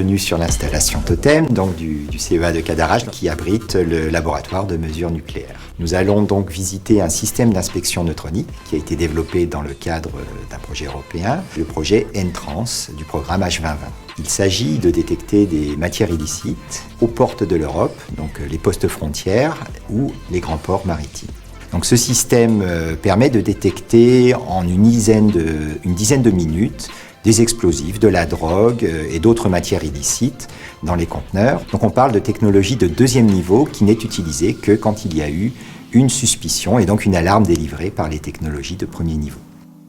bienvenue sur l'installation Totem, donc du CEA de Cadarache, qui abrite le laboratoire de mesures nucléaires. Nous allons donc visiter un système d'inspection neutronique qui a été développé dans le cadre d'un projet européen, le projet N-Trans du programme H2020. Il s'agit de détecter des matières illicites aux portes de l'Europe, donc les postes frontières ou les grands ports maritimes. Donc ce système permet de détecter en une dizaine de minutes des explosifs, de la drogue et d'autres matières illicites dans les conteneurs. Donc on parle de technologie de deuxième niveau qui n'est utilisée que quand il y a eu une suspicion et donc une alarme délivrée par les technologies de premier niveau.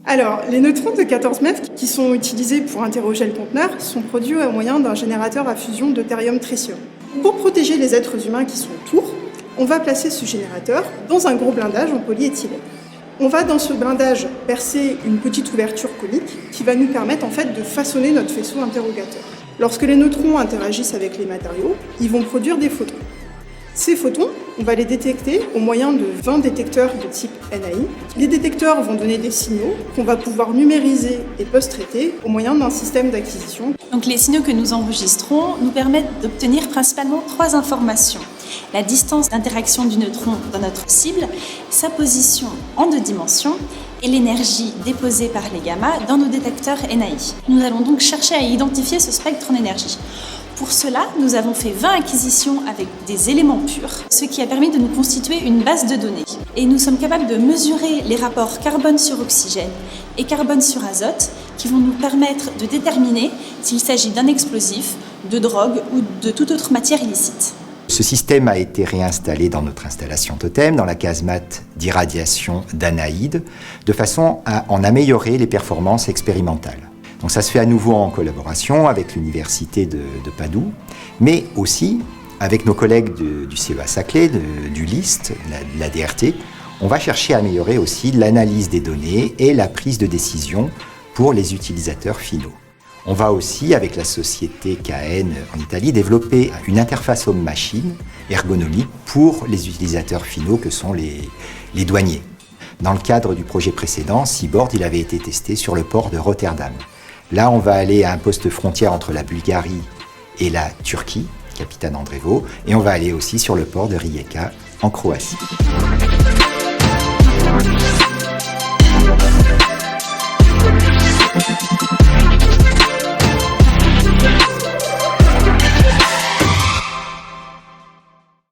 Alors, les neutrons de 14 mètres qui sont utilisés pour interroger le conteneur sont produits au moyen d'un générateur à fusion deutérium-tritium. Pour protéger les êtres humains qui sont autour, on va placer ce générateur dans un gros blindage en polyéthylène. On va dans ce blindage percer une petite ouverture conique qui va nous permettre en fait de façonner notre faisceau interrogateur. Lorsque les neutrons interagissent avec les matériaux, ils vont produire des photons. Ces photons, on va les détecter au moyen de 20 détecteurs de type NAI. Les détecteurs vont donner des signaux qu'on va pouvoir numériser et post-traiter au moyen d'un système d'acquisition. Donc les signaux que nous enregistrons nous permettent d'obtenir principalement 3 informations. La distance d'interaction du neutron dans notre cible, sa position en 2 dimensions et l'énergie déposée par les gammas dans nos détecteurs NAI. Nous allons donc chercher à identifier ce spectre en énergie. Pour cela, nous avons fait 20 acquisitions avec des éléments purs, ce qui a permis de nous constituer une base de données. Et nous sommes capables de mesurer les rapports carbone sur oxygène et carbone sur azote qui vont nous permettre de déterminer s'il s'agit d'un explosif, de drogue ou de toute autre matière illicite. Ce système a été réinstallé dans notre installation Totem, dans la casemate d'irradiation d'Anaïde, de façon à en améliorer les performances expérimentales. Donc ça se fait à nouveau en collaboration avec l'université de Padoue, mais aussi avec nos collègues du CEA Saclay, du LIST, de la DRT. On va chercher à améliorer aussi l'analyse des données et la prise de décision pour les utilisateurs finaux. On va aussi, avec la société KN en Italie, développer une interface homme-machine ergonomique pour les utilisateurs finaux que sont les douaniers. Dans le cadre du projet précédent, Seaboard, il avait été testé sur le port de Rotterdam. Là, on va aller à un poste frontière entre la Bulgarie et la Turquie, Capitane Andreevo, et on va aller aussi sur le port de Rijeka, en Croatie.